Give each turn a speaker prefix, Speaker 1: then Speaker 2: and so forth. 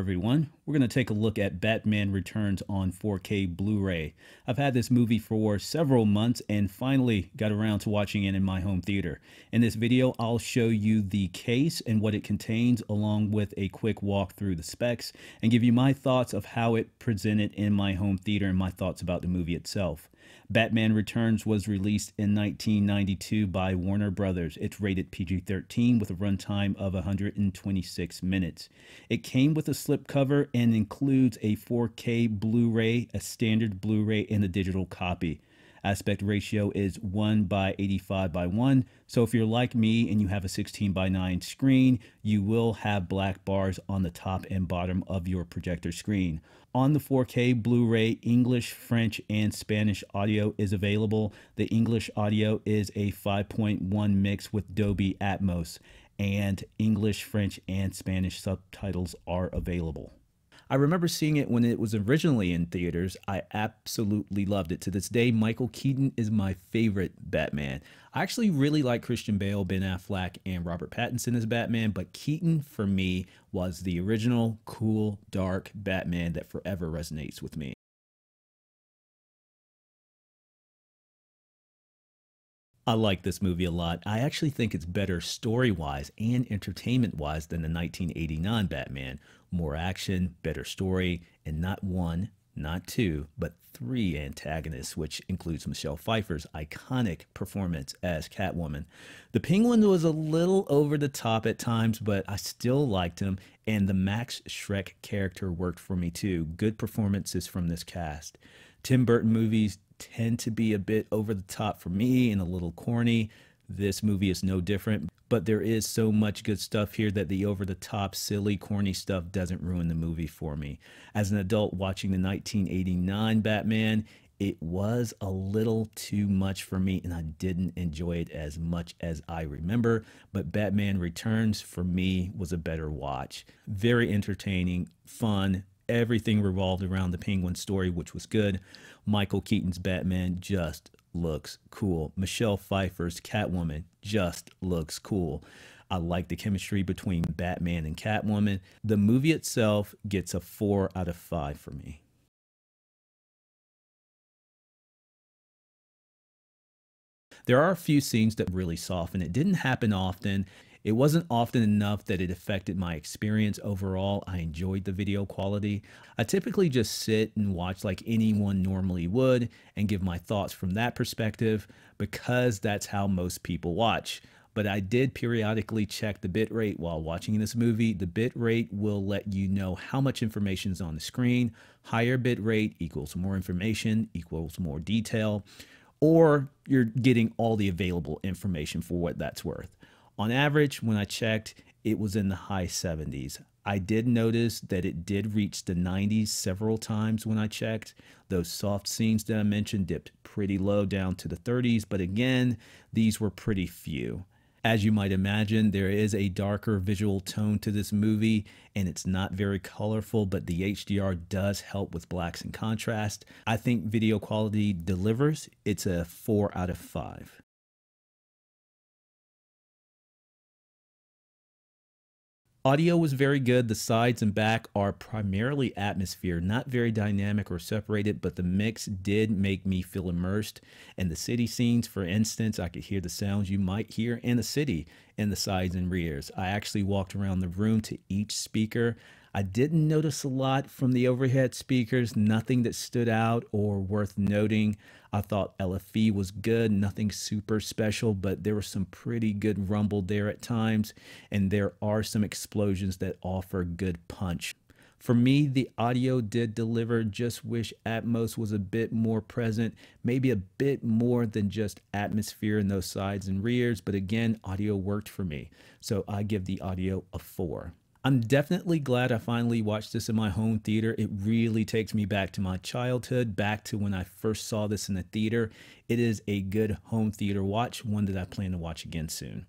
Speaker 1: everyone. We're going to take a look at Batman Returns on 4K Blu-ray. I've had this movie for several months and finally got around to watching it in my home theater. In this video, I'll show you the case and what it contains, along with a quick walk through the specs, and give you my thoughts of how it presented in my home theater and my thoughts about the movie itself. Batman Returns was released in 1992 by Warner Brothers. It's rated PG-13 with a runtime of 126 minutes. It came with a slipcover and includes a 4K Blu-ray, a standard Blu-ray, and a digital copy. Aspect ratio is 1:85:1, so if you're like me and you have a 16:9 screen, you will have black bars on the top and bottom of your projector screen. On the 4K Blu-ray, English, French, and Spanish audio is available. The English audio is a 5.1 mix with Dolby Atmos, and English, French, and Spanish subtitles are available. I remember seeing it when it was originally in theaters. I absolutely loved it. To this day, Michael Keaton is my favorite Batman. I actually really like Christian Bale, Ben Affleck, and Robert Pattinson as Batman, but Keaton, for me, was the original, cool, dark Batman that forever resonates with me. I like this movie a lot. I actually think it's better story-wise and entertainment-wise than the 1989 Batman. More action, better story, and not one, not two, but three antagonists, which includes Michelle Pfeiffer's iconic performance as Catwoman. The Penguin was a little over the top at times, but I still liked him, and the Max Schreck character worked for me too. Good performances from this cast. Tim Burton movies tend to be a bit over the top for me and a little corny. This movie is no different, but there is so much good stuff here that the over the top, silly, corny stuff doesn't ruin the movie for me. As an adult watching the 1989 Batman, it was a little too much for me and I didn't enjoy it as much as I remember, but Batman Returns for me was a better watch. Very entertaining, fun. Everything revolved around the Penguin story, which was good. Michael Keaton's Batman just looks cool. Michelle Pfeiffer's Catwoman just looks cool. I like the chemistry between Batman and Catwoman. The movie itself gets a 4 out of 5 for me. There are a few scenes that really soften. It didn't happen often. It wasn't often enough that it affected my experience overall. I enjoyed the video quality. I typically just sit and watch like anyone normally would and give my thoughts from that perspective because that's how most people watch. But I did periodically check the bitrate while watching this movie. The bitrate will let you know how much information is on the screen. Higher bitrate equals more information, equals more detail, or you're getting all the available information for what that's worth. On average, when I checked, it was in the high 70s. I did notice that it did reach the 90s several times when I checked. Those soft scenes that I mentioned dipped pretty low down to the 30s, but again, these were pretty few. As you might imagine, there is a darker visual tone to this movie, and it's not very colorful, but the HDR does help with blacks and contrast. I think video quality delivers. It's a 4 out of 5. Audio was very good. The sides and back are primarily atmosphere, not very dynamic or separated, but the mix did make me feel immersed. And the city scenes, for instance, I could hear the sounds you might hear in a city in the sides and rears. I actually walked around the room to each speaker. I didn't notice a lot from the overhead speakers, nothing that stood out or worth noting. I thought LFE was good, nothing super special, but there was some pretty good rumble there at times, and there are some explosions that offer good punch. For me, the audio did deliver. Just wish Atmos was a bit more present, maybe a bit more than just atmosphere in those sides and rears, but again, audio worked for me. So I give the audio a 4. I'm definitely glad I finally watched this in my home theater. It really takes me back to my childhood, back to when I first saw this in the theater. It is a good home theater watch, one that I plan to watch again soon.